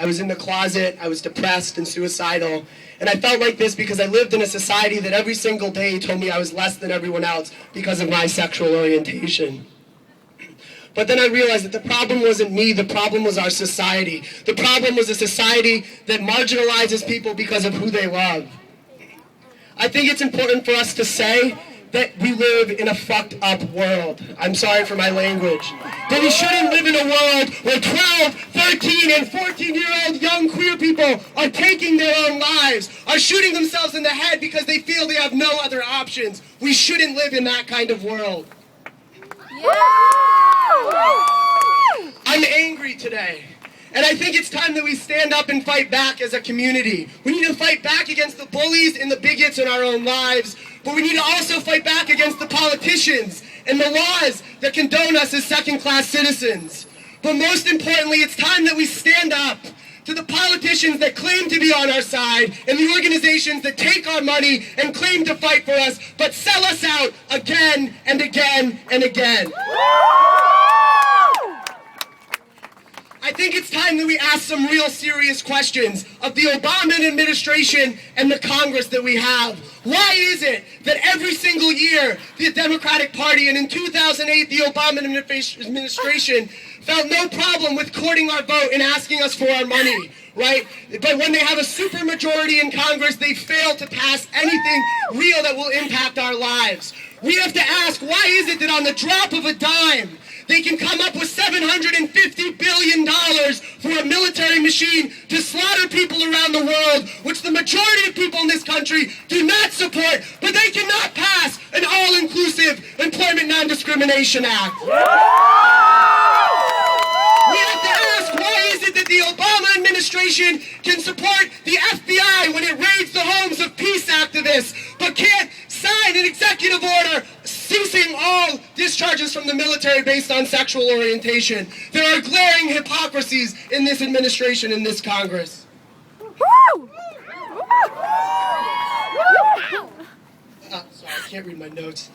I was in the closet, I was depressed and suicidal, and I felt like this because I lived in a society that every single day told me I was less than everyone else because of my sexual orientation. But then I realized that the problem wasn't me, the problem was our society. The problem was a society that marginalizes people because of who they love. I think it's important for us to say that we live in a fucked up world. I'm sorry for my language. That we shouldn't live in a world where 12, 13, and 14-year-old young queer people are taking their own lives, are shooting themselves in the head because they feel they have no other options. We shouldn't live in that kind of world. I'm angry today. And I think it's time that we stand up and fight back as a community. We need to fight back against the bullies and the bigots in our own lives, but we need to also fight back against the politicians and the laws that condone us as second-class citizens. But most importantly, it's time that we stand up to the politicians that claim to be on our side and the organizations that take our money and claim to fight for us, but sell us out again and again and again. I think it's time that we ask some real serious questions of the Obama administration and the Congress that we have. Why is it that every single year the Democratic Party, and in 2008 the Obama administration, felt no problem with courting our vote and asking us for our money, right? But when they have a supermajority in Congress, they fail to pass anything real that will impact our lives. We have to ask, why is it that on the drop of a dime, they can come up with $750 billion for a military machine to slaughter people around the world, which the majority of people in this country do not support, but they cannot pass an all-inclusive Employment Non-Discrimination Act. We have to ask, why is it that the Obama administration can support the FBI when it raids the homes of peace activists, but can't sign an executive order ceasing all discharges from the military based on sexual orientation? There are glaring hypocrisies in this administration, in this Congress. Sorry, I can't read my notes.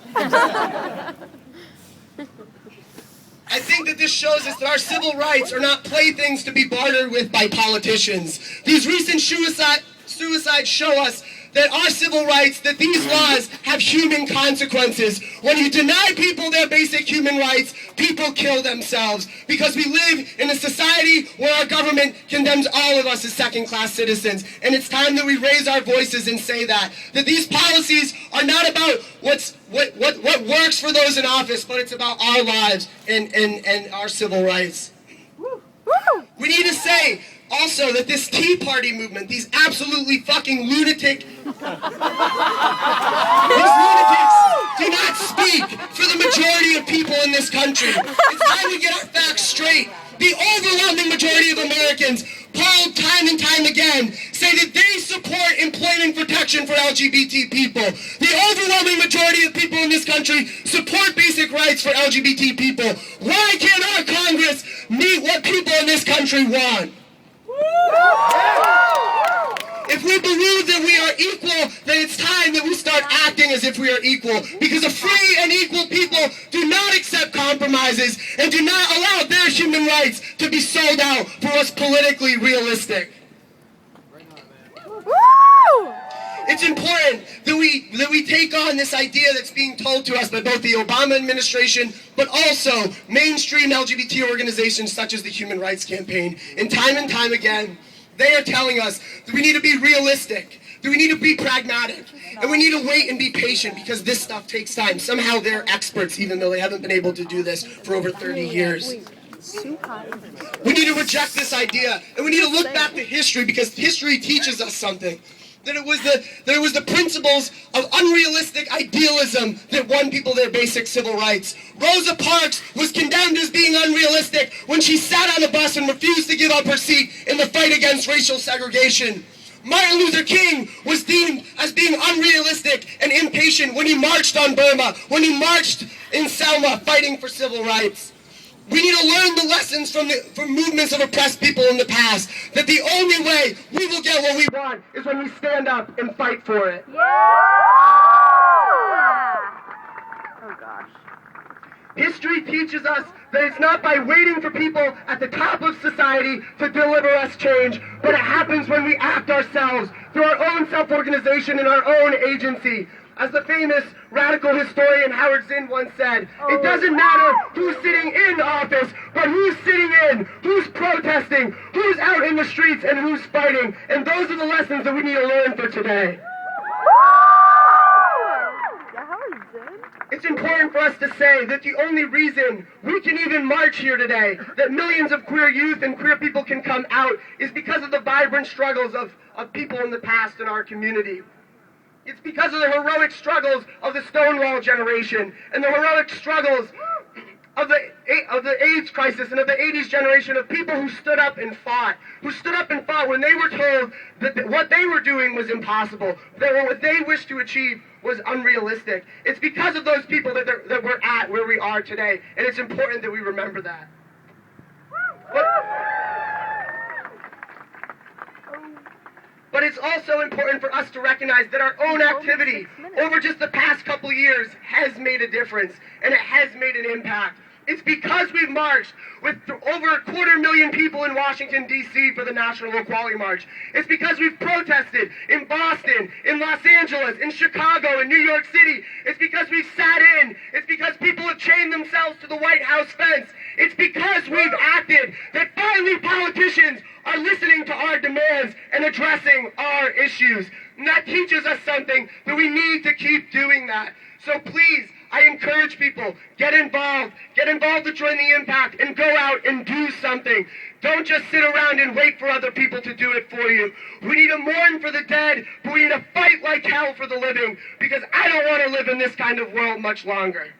I think that this shows us that our civil rights are not playthings to be bartered with by politicians. These recent suicides show us that our civil rights, that these laws have human consequences. When you deny people their basic human rights, people kill themselves because we live in a society where our government condemns all of us as second-class citizens. And it's time that we raise our voices and say that these policies are not about what works for those in office, but it's about our lives and our civil rights. We need to say also that this Tea Party movement, these absolutely fucking lunatics do not speak for the majority of people in this country. It's time we get our facts straight. The overwhelming majority of Americans, polled time and time again, say that they support employment protection for LGBT people. The overwhelming majority of people in this country support basic rights for LGBT people. Why can't our Congress meet what people in this country want? If we believe that we are equal, then it's time that we start acting as if we are equal. Because a free and equal people do not accept compromises and do not allow their human rights to be sold out for what's politically realistic. It's important that we take on this idea that's being told to us by both the Obama administration, but also mainstream LGBT organizations such as the Human Rights Campaign. And time again, they are telling us that we need to be realistic, that we need to be pragmatic, and we need to wait and be patient because this stuff takes time. Somehow they're experts, even though they haven't been able to do this for over 30 years. We need to reject this idea, and we need to look back to history because history teaches us something. That it was the principles of unrealistic idealism that won people their basic civil rights. Rosa Parks was condemned as being unrealistic when she sat on a bus and refused to give up her seat in the fight against racial segregation. Martin Luther King was deemed as being unrealistic and impatient when he marched on Burma, when he marched in Selma fighting for civil rights. We need to learn the lessons from movements of oppressed people in the past, that the only way we will get what we want is when we stand up and fight for it. Yeah! Oh gosh. History teaches us that it's not by waiting for people at the top of society to deliver us change, but it happens when we act ourselves through our own self-organization and our own agency. As the famous radical historian Howard Zinn once said, it doesn't matter who's sitting in office, but who's sitting in, who's protesting, who's out in the streets, and who's fighting. And those are the lessons that we need to learn for today. It's important for us to say that the only reason we can even march here today, that millions of queer youth and queer people can come out, is because of the vibrant struggles of people in the past in our community. It's because of the heroic struggles of the Stonewall generation and the heroic struggles of the AIDS crisis and of the 80s generation of people who stood up and fought when they were told that what they were doing was impossible, that what they wished to achieve was unrealistic. It's because of those people that we're at where we are today, and it's important that we remember that. But it's also important for us to recognize that our own activity over just the past couple years has made a difference, and it has made an impact. It's because we've marched with over 250,000 people in Washington, D.C. for the National Equality March. It's because we've protested in Boston, in Los Angeles, in Chicago, in New York City. It's because we've sat in. It's because people have chained themselves to the White House fence. It's because we've acted that finally politicians are listening to our demands and addressing our issues. And that teaches us something, that we need to keep doing that. So please, I encourage people, get involved to join the impact, and go out and do something. Don't just sit around and wait for other people to do it for you. We need to mourn for the dead, but we need to fight like hell for the living, because I don't want to live in this kind of world much longer.